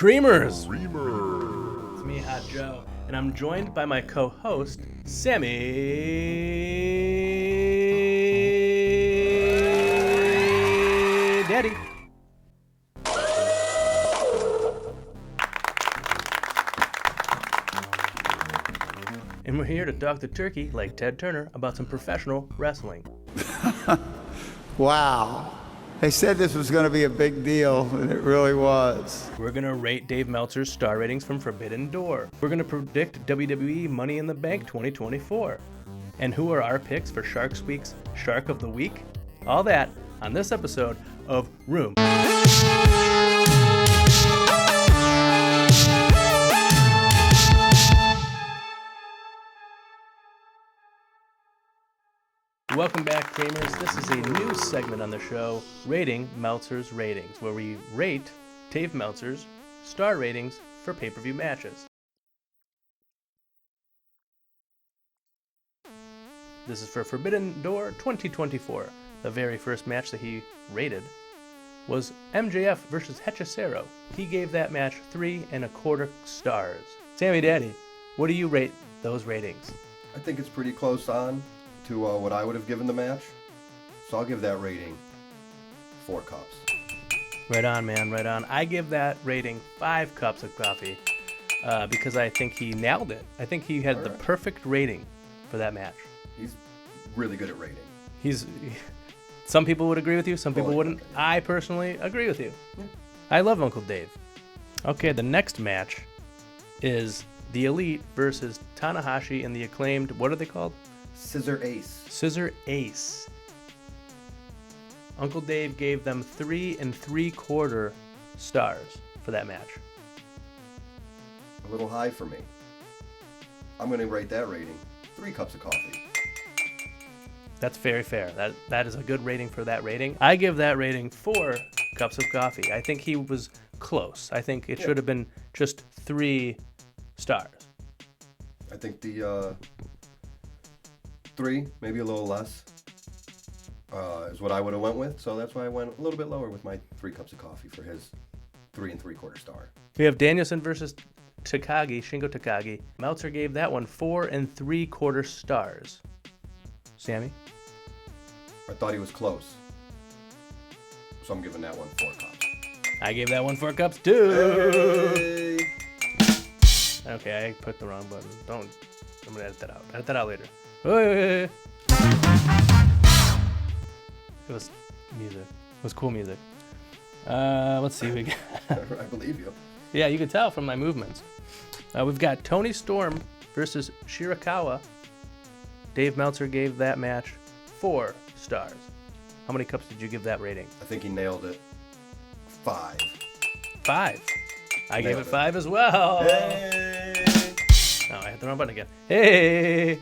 Creamers! It's me, Hot Joe, and I'm joined by my co-host, Sammy Daddy. And we're here to talk to Turkey, like Ted Turner, about some professional wrestling. Wow. They said this was going to be a big deal, and it really was. We're going to rate Dave Meltzer's star ratings from Forbidden Door. We're going to predict WWE Money in the Bank 2024. And who are our picks for Shark Week's Shark of the Week? All that on this episode of Room. Welcome back, Creamers. This is a new segment on the show, Rating Meltzer's Ratings, where we rate Dave Meltzer's star ratings for pay-per-view matches. This is for Forbidden Door 2024. The very first match that he rated was MJF versus Hechicero. He gave that match 3.25 stars. Sammy Daddy, what do you rate those ratings? I think it's pretty close on to what I would have given the match. So I'll give that rating 4 cups. Right on, man, right on. I give that rating 5 cups of coffee because I think he nailed it. I think he had the perfect rating for that match. He's really good at rating. Some people would agree with you, some people wouldn't. I personally agree with you. Yeah. I love Uncle Dave. Okay, the next match is The Elite versus Tanahashi and the Acclaimed. What are they called? Scissor Ace. Scissor Ace. Uncle Dave gave them 3.75 stars for that match. A little high for me. I'm going to rate that rating 3 cups of coffee. That's very fair. That is a good rating for that rating. I give that rating 4 cups of coffee. I think he was close. I think it should have been just 3 stars. I think the 3, maybe a little less, is what I would have went with. So that's why I went a little bit lower with my 3 cups of coffee for his 3.75 star. We have Danielson versus Takagi, Shingo Takagi. Meltzer gave that one 4.75 stars. Sammy? I thought he was close. So I'm giving that one 4 cups. I gave that one 4 cups too. Hey. Okay, I put the wrong button. I'm going to edit that out. Edit that out later. It was music. It was cool music. Let's see. I believe you. Yeah, you can tell from my movements. We've got Tony Storm versus Shirakawa. Dave Meltzer gave that match 4 stars. How many cups did you give that rating? I think he nailed it. 5. 5. I gave it 5 as well. Hey! Oh, I hit the wrong button again. Hey!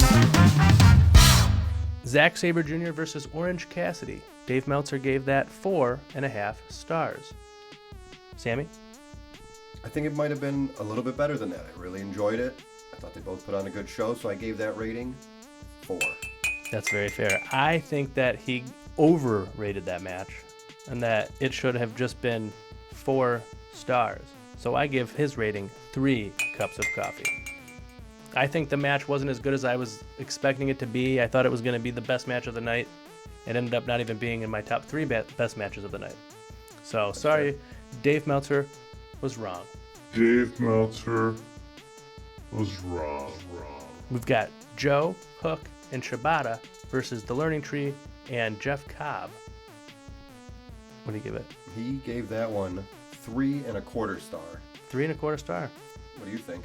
Zack Sabre Jr. versus Orange Cassidy. Dave Meltzer gave that 4.5 stars. Sammy? I think it might have been a little bit better than that. I really enjoyed it. I thought they both put on a good show, so I gave that rating 4. That's very fair. I think that he overrated that match and that it should have just been 4 stars. So I give his rating 3 cups of coffee. I think the match wasn't as good as I was expecting it to be. I thought it was going to be the best match of the night. It ended up not even being in my top 3 best matches of the night. So, sorry, Dave Meltzer was wrong. Dave Meltzer was wrong. We've got Joe, Hook, and Shibata versus The Learning Tree and Jeff Cobb. What do you give it? He gave that one 3.25 star. 3.25 star. What do you think?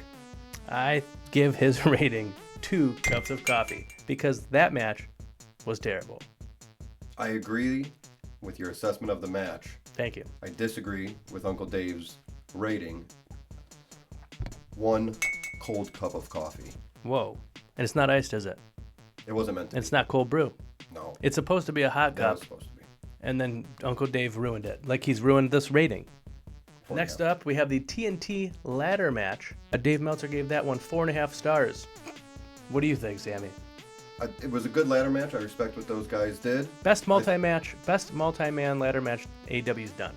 I give his rating 2 cups of coffee because that match was terrible. I agree with your assessment of the match. Thank you. I disagree with Uncle Dave's rating. 1 cold cup of coffee. Whoa. And it's not iced, is it? It wasn't meant to be. It's not cold brew. No. It's supposed to be a hot That cup. was supposed to be. And then Uncle Dave ruined it. Like he's ruined this rating. Next up, we have the TNT ladder match. Dave Meltzer gave that one 4.5 stars. What do you think, Sammy? It was a good ladder match. I respect what those guys did. Best multi-man ladder match AEW's done.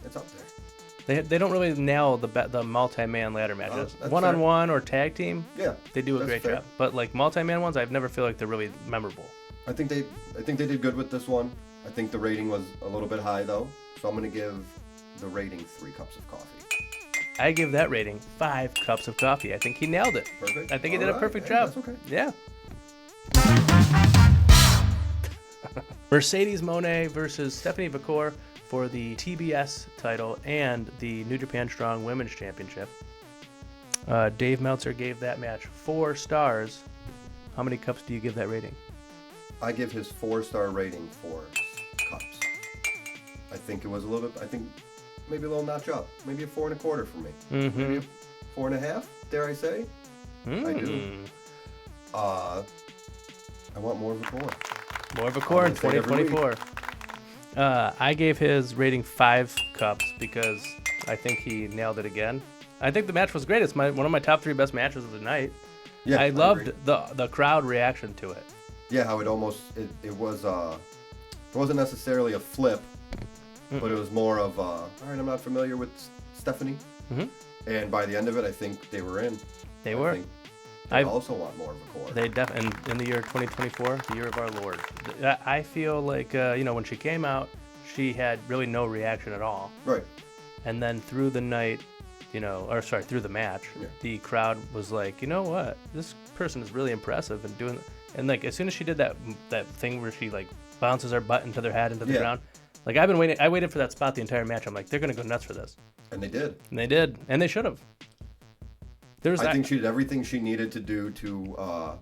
It's up there. They don't really nail the multi-man ladder matches. That's One-on-one or tag team, Yeah, they do a that's great fair. job. But like multi-man ones, I've never feel like they're really memorable. I think they did good with this one. I think the rating was a little bit high though, so I'm gonna give the rating 3 cups of coffee. I give that rating 5 cups of coffee. I think he nailed it. Perfect. I think he did a Alright, perfect hey, job. that's okay. Yeah. Mercedes Moné versus Stephanie Bakor for the TBS title and the New Japan Strong Women's Championship. Dave Meltzer gave that match 4 stars. How many cups do you give that rating? I give his 4-star rating 4 cups. I think it was a little bit. I think maybe a little notch up. Maybe a 4 1/4 for me. Mm-hmm. Maybe a 4 1/2. Dare I say? I do. I want more of a core. More of a core in I'm gonna say it every 2024. I gave his rating 5 cups because I think he nailed it again. I think the match was great. It's one of my top 3 best matches of the night. Yeah, I loved agree. the crowd reaction to it. Yeah, how it almost it was it wasn't necessarily a flip, but it was more of all right. I'm not familiar with Stephanie, and by the end of it, I think they were in. They were. Think they also want more of a core. They definitely in the year 2024, the year of our Lord. I feel like when she came out, she had really no reaction at all. Right. And then through the night, through the match, the crowd was like, you know what, this person is really impressive and doing. And like as soon as she did that thing where she like bounces her butt into their head into the ground, like I've been waiting. I waited for that spot the entire match. I'm like, they're gonna go nuts for this. And they did. And they did, and they should have. I think she did everything she needed to do to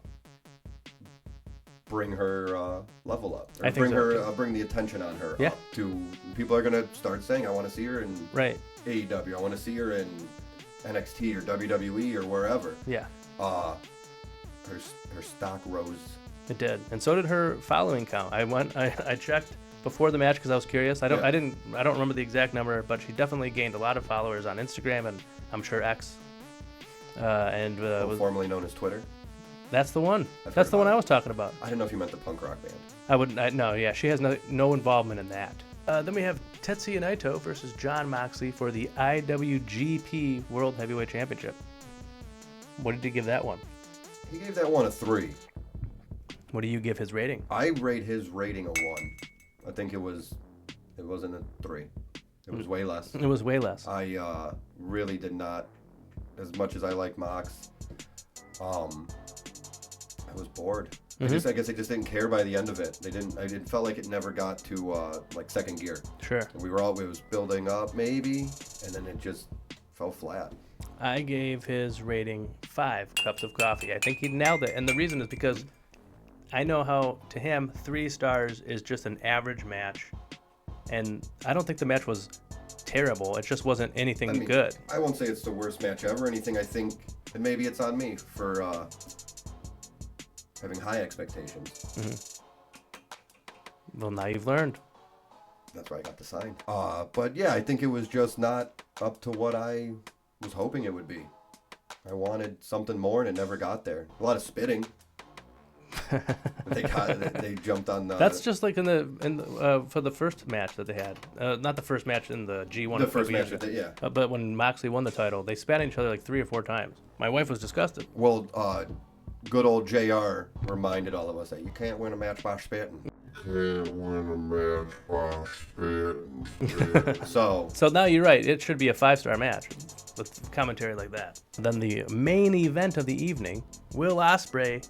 bring her level up. Or I think bring the attention on her Yeah. up. People are gonna start saying, I want to see her in Right. AEW. I want to see her in NXT or WWE or wherever. Yeah. Her stock rose. It did, and so did her following count. I checked before the match because I was curious. I don't remember the exact number, but she definitely gained a lot of followers on Instagram and I'm sure X. Was Formerly known as Twitter. That's the one. I've That's heard the one about I was talking about. I didn't know if you meant the punk rock band. She has no involvement in that. Then we have Tetsuya Naito versus Jon Moxley for the IWGP World Heavyweight Championship. What did you give that one? He gave that one a 3. What do you give his rating? I rate his rating a 1. I think it wasn't a 3. It was way less. It was way less. I really did not, as much as I like Mox, I was bored. I guess I just didn't care by the end of it. I felt like it never got to like second gear. Sure. It was building up maybe, and then it just fell flat. I gave his rating 5 cups of coffee. I think he nailed it. And the reason is because I know how, to him, 3 stars is just an average match. And I don't think the match was terrible. It just wasn't anything good. I won't say it's the worst match ever. Anything I think, and maybe it's on me for having high expectations. Well, now you've learned. That's why I got the sign. But yeah, I think it was just not up to what I was hoping it would be. I wanted something more, and it never got there. A lot of spitting. They jumped on the. That's just like for the first match that they had. Not the first match in the G1. The first match, yeah. But when Moxley won the title, they spat at each other like 3 or 4 times. My wife was disgusted. Well, good old JR reminded all of us that you can't win a match by spitting. Can't win a match by spitting. So now you're right. It should be a 5-star match with commentary like that. Then the main event of the evening, Will Ospreay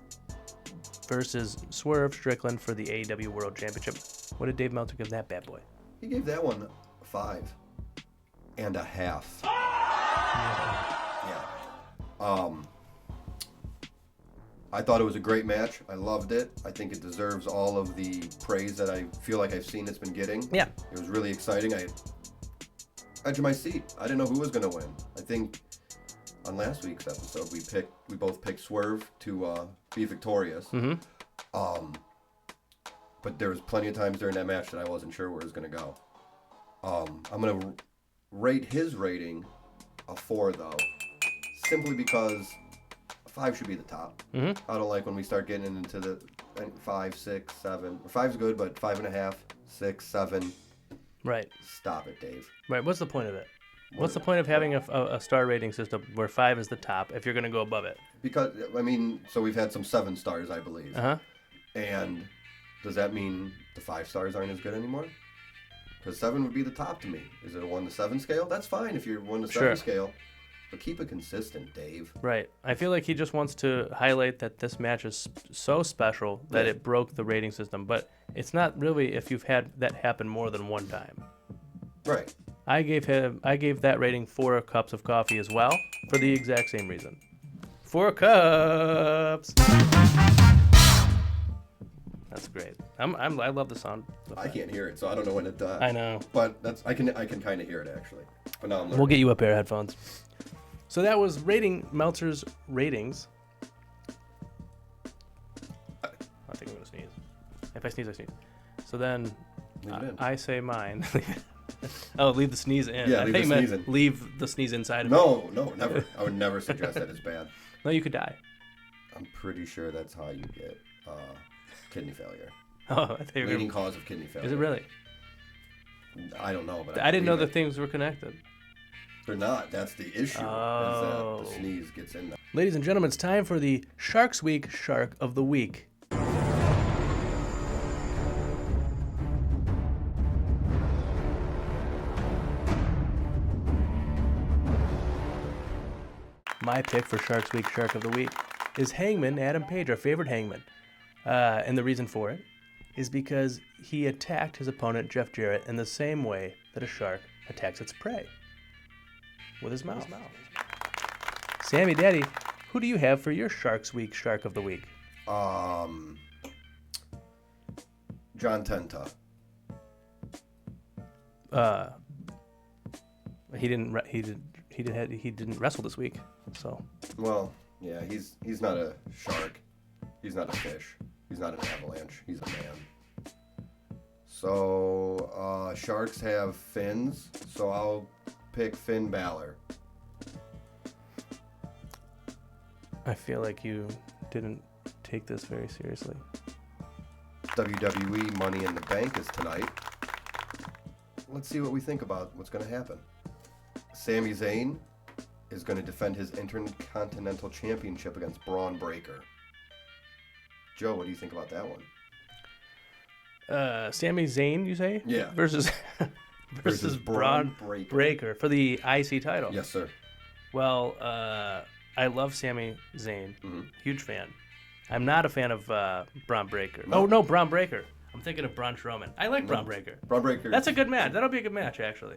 versus Swerve Strickland for the AEW World Championship. What did Dave Meltzer give that bad boy? he gave that one 5.5. Yeah. I thought it was a great match. I loved it. I think it deserves all of the praise that I feel like I've seen it's been getting. Yeah. It was really exciting. Edge of my seat. I didn't know who was going to win. I think on last week's episode we both picked Swerve to be victorious. Mm-hmm. But there was plenty of times during that match that I wasn't sure where it was going to go. I'm going to rate his rating a 4 though, simply because 5 should be the top. Mm-hmm. I don't like when we start getting into the 5, 6, 7. 5's good, but 5.5, 6, 7. Right. Stop it, Dave. Right. What's the point of it? What's the point of having a star rating system where 5 is the top if you're going to go above it? Because, I mean, so we've had some 7 stars, I believe. Uh-huh. And does that mean the 5 stars aren't as good anymore? Because 7 would be the top to me. Is it a 1 to 7 scale? That's fine if you're 1 to 7 scale. But keep it consistent, Dave. Right. I feel like he just wants to highlight that this match is so special that it broke the rating system. But it's not really if you've had that happen more than one time. Right. I gave that rating 4 cups of coffee as well for the exact same reason. 4 cups. That's great. I love the sound. I can't hear it, so I don't know when it does. I know. But I can kind of hear it actually. But now I'm learning. We'll get you a pair of headphones. So that was rating Meltzer's ratings. I think I'm gonna sneeze. If I sneeze, I sneeze. So then I say mine. Oh, leave the sneeze in. Yeah, I leave think the you meant sneeze in. leave the sneeze inside of me. No, never. I would never suggest that it's bad. No, you could die. I'm pretty sure that's how you get kidney failure. Oh, I thought you were Leading cause of kidney failure. Is it really? I don't know, but I didn't know believe the things were connected. They're not. That's the issue. Oh. Is that the sneeze gets in there. Ladies and gentlemen, it's time for the Sharks Week Shark of the Week. My pick for Sharks Week Shark of the Week is Hangman Adam Page, our favorite Hangman. And the reason for it is because he attacked his opponent, Jeff Jarrett, in the same way that a shark attacks its prey, with his mouth. Sammy Daddy, who do you have for your Sharks Week Shark of the Week? John Tenta. He didn't wrestle this week, so. Well, yeah, he's not a shark. He's not a fish. He's not an avalanche. He's a man. So, sharks have fins, so I'll pick Finn Balor. I feel like you didn't take this very seriously. WWE Money in the Bank is tonight. Let's see what we think about what's going to happen. Sami Zayn is going to defend his Intercontinental Championship against Braun Breaker. Joe, what do you think about that one? Sami Zayn, you say? Yeah. Versus Braun Breaker for the IC title. Yes, sir. Well, I love Sami Zayn. Mm-hmm. Huge fan. I'm not a fan of Braun Breaker. No. Oh, no, Braun Breaker. I'm thinking of Braun Strowman. I like Braun Breaker. Braun Breaker. That's a good match. That'll be a good match, actually.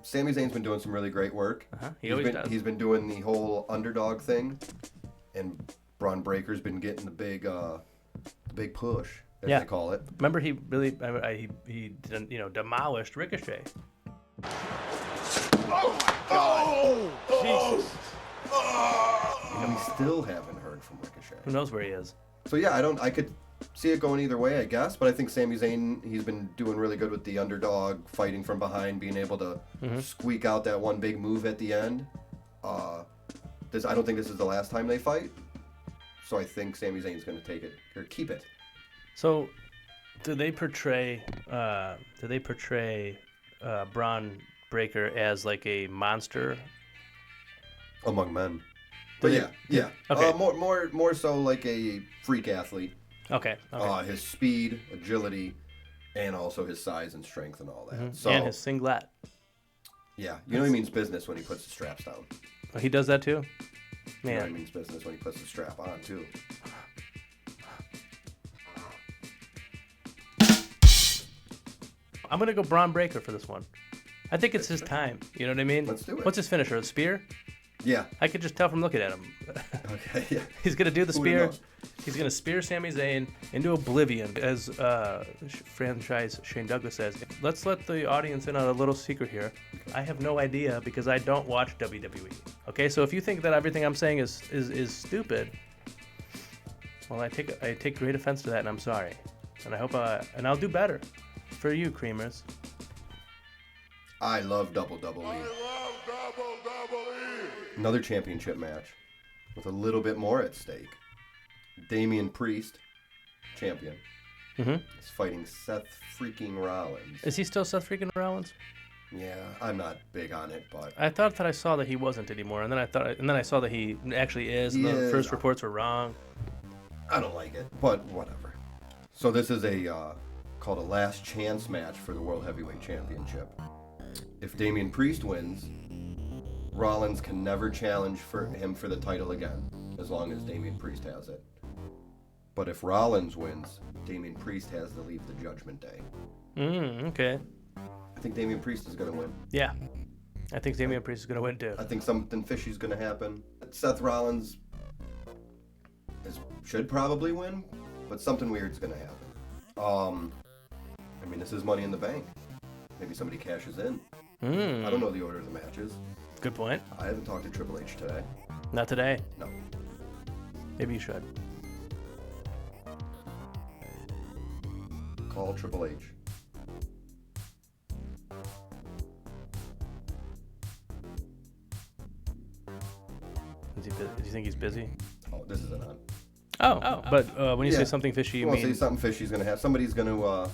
Sami Zayn's been doing some really great work. He always does. He's been doing the whole underdog thing, and Braun Breaker's been getting the big push, as they call it. Remember, he didn't, demolished Ricochet. Oh my God! Oh! And we still haven't heard from Ricochet. Who knows where he is? So yeah, I could see it going either way, I guess. But I think Sami Zayn, he's been doing really good with the underdog, fighting from behind, being able to squeak out that one big move at the end. I don't think this is the last time they fight. So I think Sami Zayn's going to take it or keep it. So, do they portray Braun Breaker as like a monster? Among men. But yeah. Okay. More so like a freak athlete. Okay. His speed, agility, and also his size and strength and all that. So, and his singlet. Yeah, he means business when he puts the straps down. Oh, he does that too? Man. He means business when he puts the strap on too. I'm gonna go Braun Breaker for this one. I think it's his time. You know what I mean? Let's do it. What's his finisher? A spear? Yeah. I could just tell from looking at him. Okay, yeah. He's going to do the Who would spear. know? He's going to spear Sami Zayn into oblivion, as franchise Shane Douglas says. Let's let the audience in on a little secret here. I have no idea because I don't watch WWE. Okay, so if you think that everything I'm saying is stupid, well, I take great offense to that, and I'm sorry. And I hope and I'll do better for you, Creamers. I love WWE. I love WWE! Another championship match with a little bit more at stake. Damian Priest, champion, is fighting Seth freaking Rollins. Is he still Seth freaking Rollins? Yeah, I'm not big on it, but I thought that I saw that he wasn't anymore, and then I saw that he actually is. And He the is. first reports were wrong. I don't like it. But whatever. So this is called a last chance match for the World Heavyweight Championship. If Damian Priest wins, Rollins can never challenge for him for the title again, as long as Damian Priest has it. But if Rollins wins, Damian Priest has to leave the Judgment Day. Okay. I think Damian Priest is going to win. Yeah. I think Damian Priest is going to win, too. I think something fishy is going to happen. Seth Rollins should probably win, but something weird's going to happen. I mean, this is Money in the Bank. Maybe somebody cashes in. I don't know the order of the matches. Good point. I haven't talked to Triple H today. Not today. No. Maybe you should. Call Triple H. Do you think he's busy? Oh, this isn't on. Oh. But when you say something fishy, you Well, mean... say something fishy's going to happen. Somebody's going to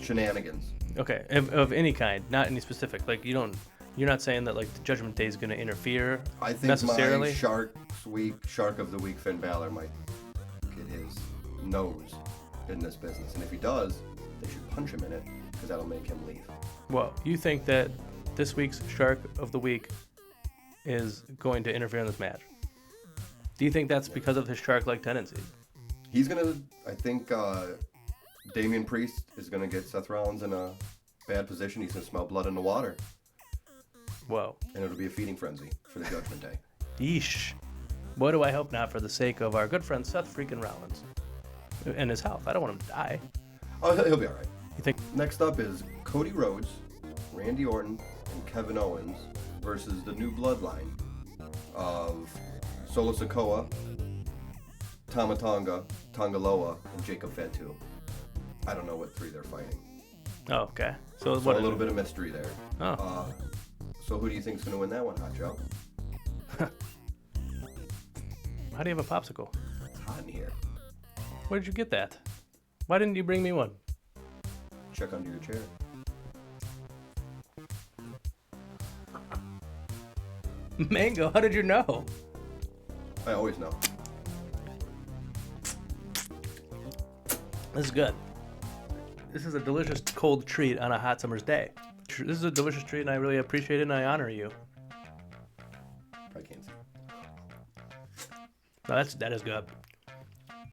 shenanigans. Okay, of any kind, not any specific. Like, you're not saying that, like, the Judgment Day is going to interfere I think necessarily? my Shark of the Week, Finn Balor, might get his nose in this business. And if he does, they should punch him in it, because that'll make him leave. Well, you think that this week's Shark of the Week is going to interfere in this match? Do you think that's because of his shark-like tendencies? He's going to, I think, Damian Priest is going to get Seth Rollins in a bad position. He's going to smell blood in the water. Whoa. And it'll be a feeding frenzy for the Judgment Day. Yeesh. Boy, do I hope not, for the sake of our good friend Seth freaking Rollins and his health. I don't want him to die. Oh, he'll be all right. You think? Next up is Cody Rhodes, Randy Orton, and Kevin Owens versus the new bloodline of Solo Sikoa, Tama Tonga, Tongaloa, and Jacob Fatu. I don't know what three they're fighting. Oh, okay. So So what? a little bit of mystery there. Oh. So who do you think's going to win that one, Hot Joe? How do you have a popsicle? It's hot in here. Where did you get that? Why didn't you bring me one? Check under your chair. Mango, how did you know? I always know. This is good. This is a delicious cold treat on a hot summer's day. This is a delicious treat, and I really appreciate it, and I honor you. I can't see. No, that is good.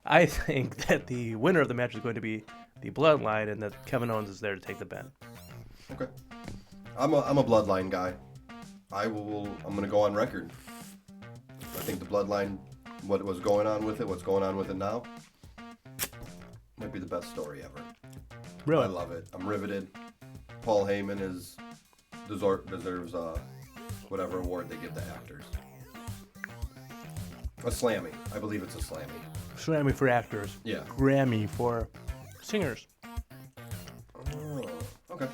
I think that the winner of the match is going to be the Bloodline, and that Kevin Owens is there to take the pin. Okay. I'm a Bloodline guy. I'm going to go on record. I think the Bloodline, what was going on with it, what's going on with it now, might be the best story ever. Really? I love it. I'm riveted. Paul Heyman deserves whatever award they give to actors. A Slammy. I believe it's a Slammy. Slammy for actors. Yeah. Grammy for singers. Oh, okay.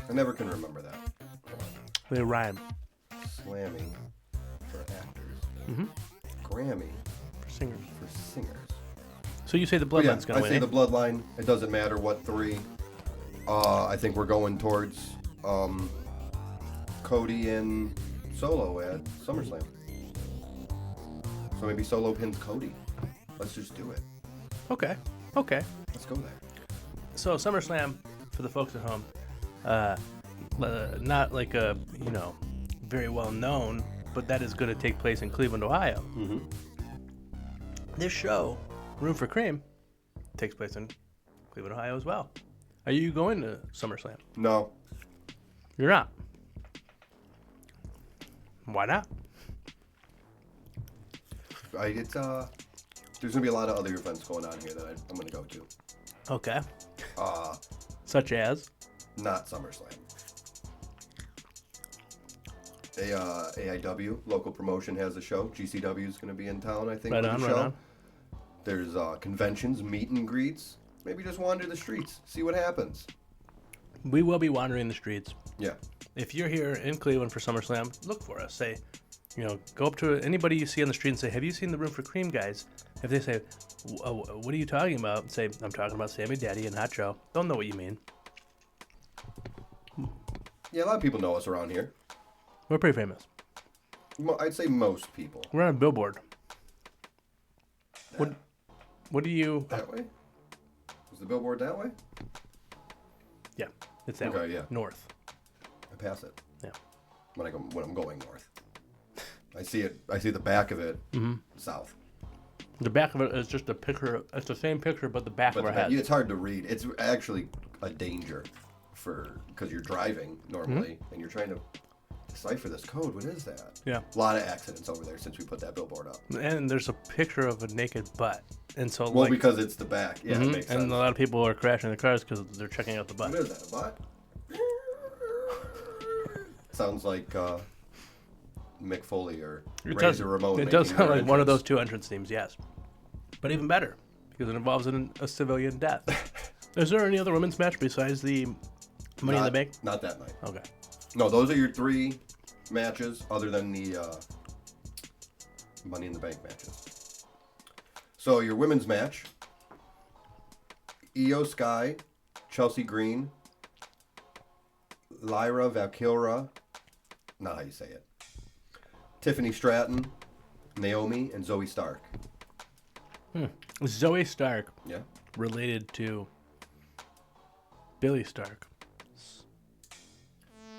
I never can remember that. They rhyme. Slammy for actors. Mm-hmm. Grammy For singers. for singers. So you say the But yeah, Bloodline's going to I win, say eh? the Bloodline. It doesn't matter what three. I think we're going towards Cody and Solo at SummerSlam. So maybe Solo pins Cody. Let's just do it. Okay. Let's go there. So SummerSlam, for the folks at home, not like a, very well known, but that is going to take place in Cleveland, Ohio. Mm-hmm. This show, Room for Cream, takes place in Cleveland, Ohio as well. Are you going to SummerSlam? No. You're not. Why not? There's gonna be a lot of other events going on here that I'm gonna go to. Okay. Such as? Not SummerSlam. AEW, local promotion, has a show. GCW is gonna be in town, I think, Right with on, the right show. on. There's conventions, meet and greets. Maybe just wander the streets, see what happens. We will be wandering the streets. Yeah. If you're here in Cleveland for SummerSlam, look for us. Say, go up to anybody you see on the street and say, have you seen the Room for Cream guys? If they say, what are you talking about? Say, I'm talking about Sammy Daddy and Hot Joe. They'll know what you mean. Yeah, a lot of people know us around here. We're pretty famous. I'd say most people. We're on a billboard. What do you... That way? Is the billboard that way? Yeah, it's that Okay, way. yeah. North. I pass it Yeah. when I'm going north. I see it. I see the back of it south. The back of it is just a picture. It's the same picture, but the back of our head. It's hard to read. It's actually a danger because you're driving normally and you're trying to decipher this code. What is that? Yeah. A lot of accidents over there since we put that billboard up. And there's a picture of a naked butt. And so, Well, because it's the back. Yeah, it makes sense. And a lot of people are crashing their cars because they're checking out the butt. What is that, a butt? Sounds like Mick Foley or Razor Ramon. It does making sound their like one of entrance. those two entrance themes, yes. But even better, because it involves a civilian death. Is there any other women's match besides the Money in the Bank? Not that night. Okay. No, those are your 3 matches other than the Money in the Bank matches. So your women's match, Io Sky, Chelsea Green, Lyra Valkyra, not how you say it, Tiffany Stratton, Naomi, and Zoe Stark. Zoe Stark Yeah? related to Billy Stark.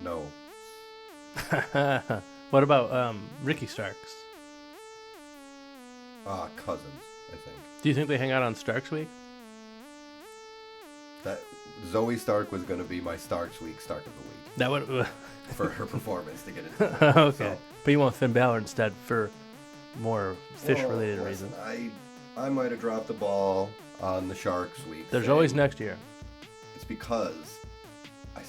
No. What about Ricky Starks? Cousins, I think. Do you think they hang out on Starks Week? That Zoe Stark was going to be my Starks Week Stark of the Week That would. for her performance to get into it. Okay. So, But you want Finn Balor instead for more fish-related well, reasons. listen, I might have dropped the ball on the Sharks Week. There's thing. always next year. It's because I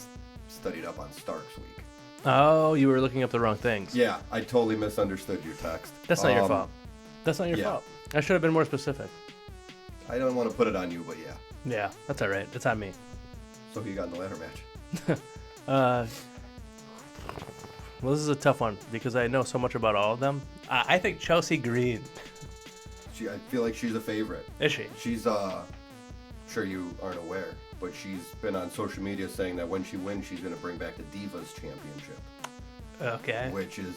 studied up on Starks Week. Oh, you were looking up the wrong things. Yeah, I totally misunderstood your text. That's not your fault. That's not your yeah. fault. I should have been more specific. I don't want to put it on you, but yeah. Yeah, that's all right. It's on me. So who you got in the ladder match? Well, this is a tough one because I know so much about all of them. I think Chelsea Green. I feel like she's a favorite. Is she? She's sure you aren't aware, but she's been on social media saying that when she wins, she's going to bring back the Divas Championship, Okay. which is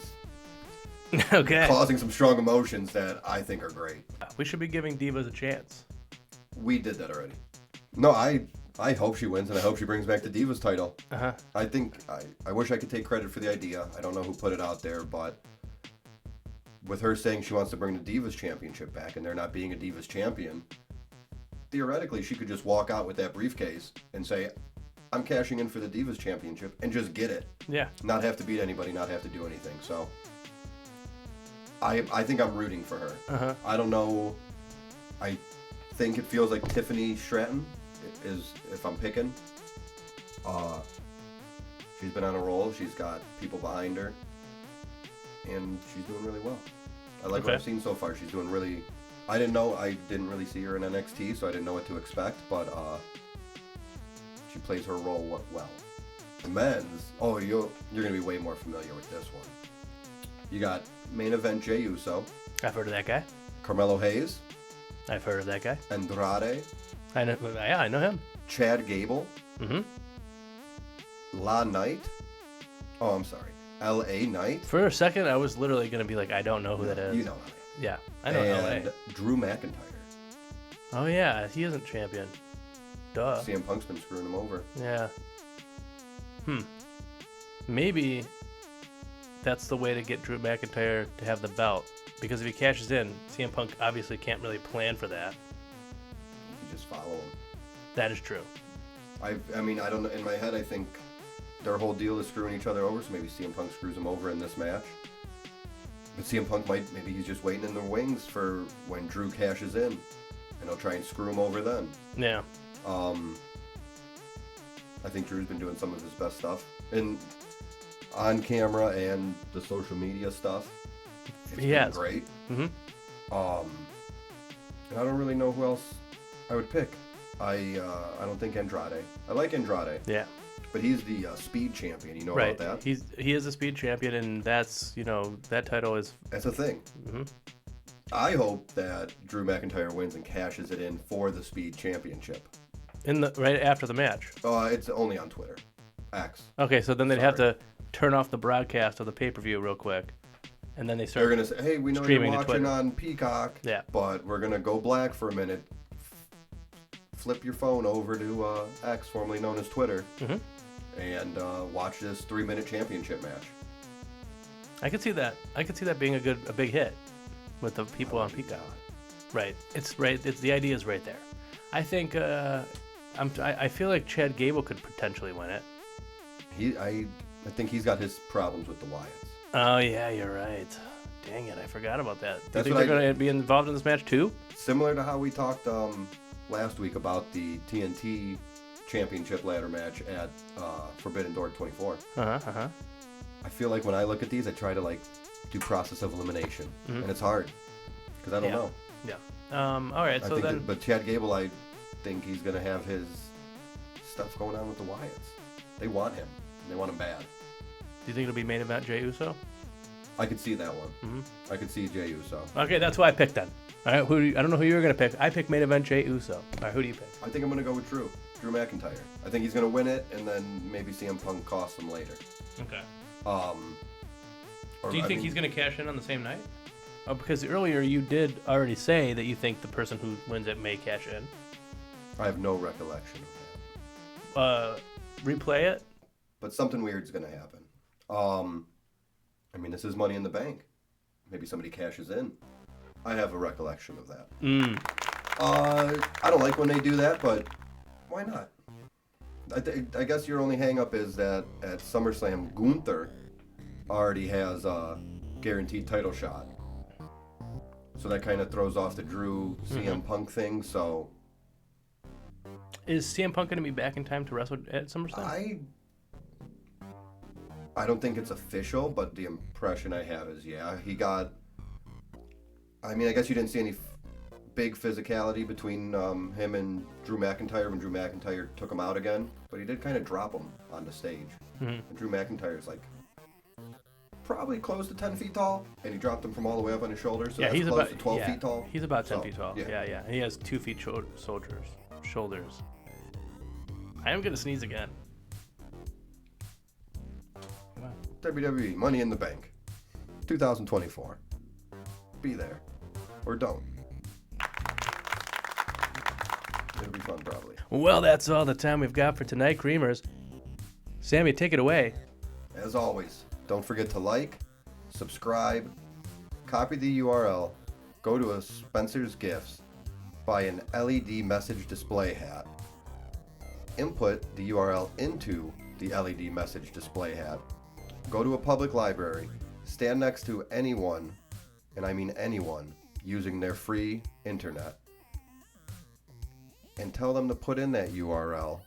Okay. causing some strong emotions that I think are great. We should be giving Divas a chance. We did that already. No, I hope she wins, and I hope she brings back the Divas title. Uh-huh. I think I wish I could take credit for the idea. I don't know who put it out there, but with her saying she wants to bring the Divas Championship back and there not being a Divas Champion, theoretically she could just walk out with that briefcase and say, I'm cashing in for the Divas Championship, and just get it. Yeah. Not have to beat anybody, not have to do anything. So I think I'm rooting for her. Uh-huh. I don't know. I think it feels like Tiffany Stratton is, if I'm picking. She's been on a roll. She's got people behind her, and she's doing really well. I like what I've seen so far. She's doing really. I didn't really see her in NXT, so I didn't know what to expect. But she plays her role well. The men's. Oh, you're gonna be way more familiar with this one. You got main event Jey Uso, I've heard of that guy. Carmelo Hayes, I've heard of that guy. Andrade, I know. Yeah, I know him. Chad Gable, Mm-hmm. La Knight. Oh, I'm sorry. L.A. Knight. For a second, I was literally gonna be like, I don't know who that is. You know Yeah, I know and LA. Drew McIntyre. Oh yeah, he isn't champion. Duh. CM Punk's been screwing him over. Yeah. Maybe that's the way to get Drew McIntyre to have the belt. Because if he cashes in, CM Punk obviously can't really plan for that. You just follow him. That is true. I mean, I don't know. In my head, I think their whole deal is screwing each other over, so maybe CM Punk screws him over in this match. But CM Punk maybe he's just waiting in the wings for when Drew cashes in, and he'll try and screw him over then. Yeah. I think Drew's been doing some of his best stuff, and on camera and the social media stuff. It's been great. Mm-hmm. And I don't really know who else I would pick. I don't think Andrade. I like Andrade. Yeah. But he's the speed champion. You know Right. about that? He is a speed champion, and that's that title is. That's a thing. Mm-hmm. I hope that Drew McIntyre wins and cashes it in for the speed championship. Right after the match. It's only on Twitter. X. Okay, so then they'd have to turn off the broadcast of the pay-per-view real quick, and then they start. They're gonna say, "Hey, we know you're streaming to watching Twitter. on Peacock, Yeah. but we're gonna go black for a minute. Flip your phone over to X, formerly known as Twitter, and watch this 3-minute championship match." I could see that. I could see that being a big hit with the people on Peacock. Right. It's right. It's the idea is right there. I think. I feel like Chad Gable could potentially win it. I think he's got his problems with the Wyatts. Oh yeah, you're right. Dang it, I forgot about that. Do you That's think what they're going to be involved in this match too? Similar to how we talked last week about the TNT Championship ladder match at Forbidden Door 24. I feel like when I look at these, I try to do process of elimination, and it's hard because I don't know. Yeah. All right. So then, but Chad Gable, I think he's going to have his stuff going on with the Wyatts. They want him. They want him bad. do you think it'll be main event Jey Uso? I could see that one. I could see Jey Uso. Okay, that's who I picked then. All right. I don't know who you were going to pick. I picked main event Jey Uso. All right. Who do you pick? I think I'm going to go with Drew McIntyre. I think he's going to win it, and then maybe CM Punk costs him later. Okay. Or, Do you think he's going to cash in on the same night? Oh, because earlier you did already say that you think the person who wins it may cash in. I have no recollection of that. Replay it? But something weird's going to happen. I mean, this is Money in the Bank. Maybe somebody cashes in. I have a recollection of that. I don't like when they do that, but why not? I guess your only hang-up is that at SummerSlam, Gunther already has a guaranteed title shot. So that kind of throws off the Drew CM Punk thing, so... Is CM Punk going to be back in time to wrestle at SummerSlam? I don't think it's official, but the impression I have is, yeah, he got... I mean, I guess you didn't see any big physicality between him and Drew McIntyre when Drew McIntyre took him out again, but he did kind of drop him on the stage. And Drew McIntyre's probably close to 10 feet tall, and he dropped him from all the way up on his shoulders, so he's close about to 12 feet tall. He's about 10 feet tall. Yeah. Yeah. And he has 2 feet shoulders. I am going to sneeze again. Come on. WWE Money in the Bank 2024. Be there. Or don't. It'll be fun, probably. Well, that's all the time we've got for tonight, Creamers. Sammy, take it away. As always, don't forget to like, subscribe, copy the URL, go to a Spencer's Gifts, buy an LED message display hat, input the URL into the LED message display hat, go to a public library, stand next to anyone, and I mean anyone, using their free internet, and tell them to put in that URL,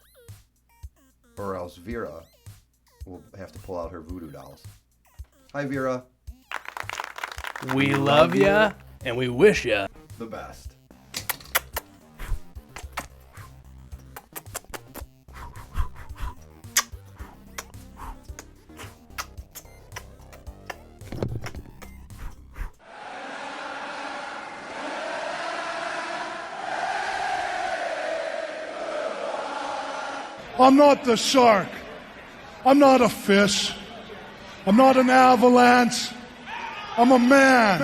or else Vera will have to pull out her voodoo dolls. Hi, Vera. We love ya, and we wish ya The best. I'm not the shark. I'm not a fish. I'm not an avalanche. I'm a man.